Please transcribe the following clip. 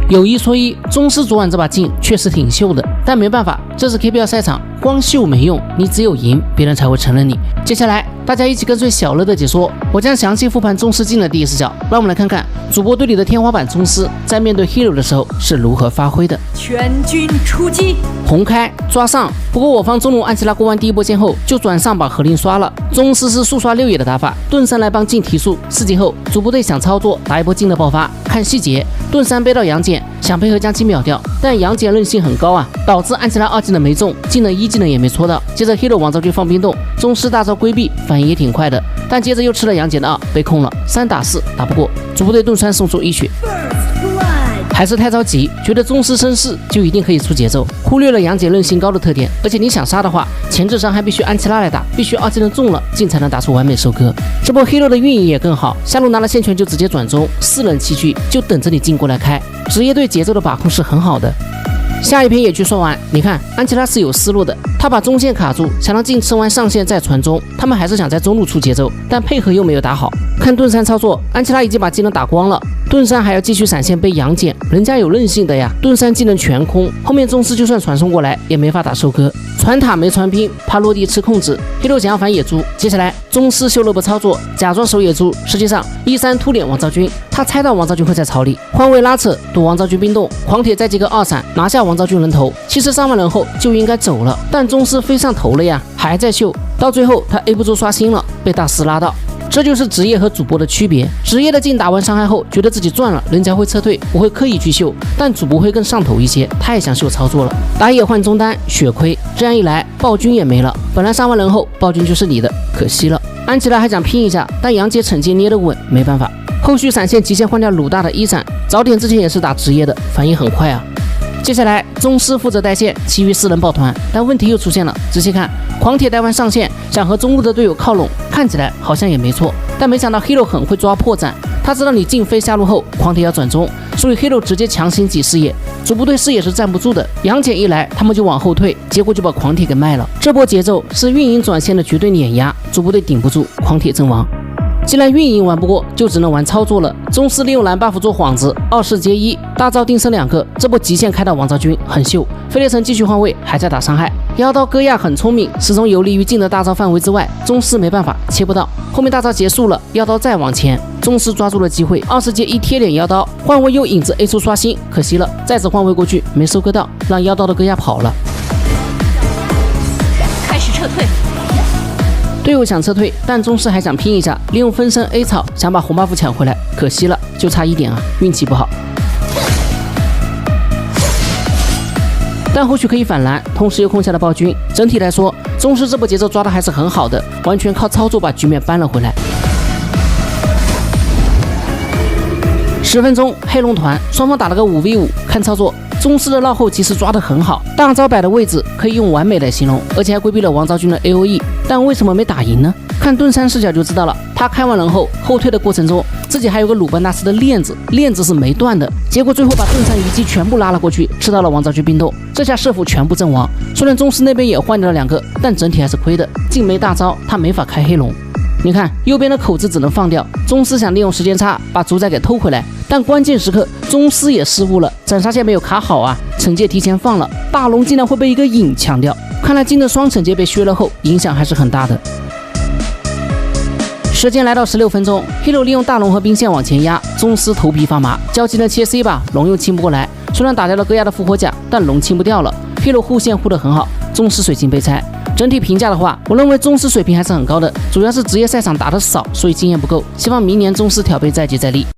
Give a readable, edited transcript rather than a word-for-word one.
有一说一，宗师昨晚这把劲确实挺秀的，但没办法，这是 KPL 赛场，光秀没用，你只有赢，别人才会承认你。接下来大家一起跟随小乐的解说，我将详细复盘宗师镜的第一视角，让我们来看看主播队里的天花板宗师在面对 Hero 的时候是如何发挥的。全军出击，红开抓上，不过我方中路安琪拉过完第一波线后就转上把河灵刷了，宗师是速刷六野的打法，盾山来帮镜提速，4级后主播队想操作打一波镜的爆发，看细节，盾山背到杨戬，想配合将镜秒掉，但杨戬韧性很高啊，导致安琪拉2技能没中，技能1技能也没戳到，接着 Hero 王昭君放冰冻，宗师大招规避，反应也挺快的，但接着又吃了杨戬的2，被控了，3打4打不过，主播队盾山送出1血。还是太着急，觉得宗师升势就一定可以出节奏，忽略了杨戬韧性高的特点，而且你想杀的话，前置伤害必须安琪拉来打，必须2技能中了，镜才能打出完美收割。这波 Hero 的运营也更好，下路拿了线权就直接转中，4人7狙就等着你镜过来开，职业队节奏的把控是很好的。下一篇野区说完，你看安琪拉是有思路的，他把中线卡住，想让镜吃完上线再传中，他们还是想在中路出节奏，但配合又没有打好。看盾山操作，安琪拉已经把技能打光了，盾山还要继续闪现被杨戬，人家有韧性的呀，盾山技能全空，后面宗师就算传送过来也没法打收割，传塔没传拼，怕落地吃控制。Hero 想要反野猪，接下来宗师修了波操作，假装守野猪，实际上1-3突脸王昭君，他猜到王昭君会在草里，换位拉扯躲王昭君冰冻，狂铁再接个2闪拿下王昭君人头，其实上万人后就应该走了，但宗师飞上头了呀，还在秀，到最后他 A 不住刷新了，被大师拉到。这就是职业和主播的区别，职业的镜打完伤害后觉得自己赚了，人家会撤退，不会刻意去秀，但主播会更上头一些，太想秀操作了，打野换中单血亏，这样一来暴君也没了，本来3万人后暴君就是你的，可惜了。安琪拉还想拼一下，但杨戬惩戒捏得稳，没办法，后续闪现极限换掉鲁大的1闪，早点之前也是打职业的，反应很快啊。接下来宗师负责带线，其余4人抱团，但问题又出现了，仔细看，狂铁带完上线想和中路的队友靠拢，看起来好像也没错，但没想到 Hero 很会抓破绽，他知道你镜飞下路后狂铁要转中，所以 Hero 直接强行挤视野，主部队视野是站不住的，杨戬一来他们就往后退，结果就把狂铁给卖了，这波节奏是运营转线的绝对碾压，主部队顶不住，狂铁阵亡。既然运营玩不过，就只能玩操作了。宗师利用蓝 buff 做幌子，2世接1，大招定身2个，这波极限开到王昭君，很秀。飞裂城继续换位，还在打伤害。妖刀戈亚很聪明，始终游离于镜的大招范围之外，宗师没办法切不到。后面大招结束了，妖刀再往前，宗师抓住了机会，2世接1贴脸妖刀，换位又引子 A 出刷新，可惜了，再次换位过去没收割到，让妖刀的戈亚跑了。开始撤退。队友想撤退，但宗师还想拼一下，利用分身 A 草想把红 buff 抢回来，可惜了，就差1点啊，运气不好。但后续可以反蓝，同时又控下了暴君。整体来说，宗师这波节奏抓的还是很好的，完全靠操作把局面扳了回来。10分钟，黑龙团双方打了个5v5，看操作。宗师的绕后其实抓得很好，大招摆的位置可以用完美来形容，而且还规避了王昭君的 AOE， 但为什么没打赢呢？看盾山视角就知道了，他开完人后后退的过程中，自己还有个鲁班大师的链子是没断的，结果最后把盾山虞姬全部拉了过去，吃到了王昭君冰冻，这下射辅全部阵亡。虽然宗师那边也换掉了2个，但整体还是亏的，竟没大招，他没法开黑龙。你看右边的口子只能放掉，宗师想利用时间差把主宰给偷回来，但关键时刻宗师也失误了，斩杀线没有卡好啊，惩戒提前放了，大龙竟然会被一个影抢掉，看来金的双惩戒被削了后影响还是很大的。时间来到16分钟 ，Hero 利用大龙和兵线往前压，宗师头皮发麻，交技能切 C 吧，龙又清不过来，虽然打掉了戈亚的复活甲，但龙清不掉了 ，Hero 护线护得很好，宗师水晶被拆。整体评价的话，我认为宗师水平还是很高的，主要是职业赛场打得少，所以经验不够。希望明年宗师挑杯再接再厉。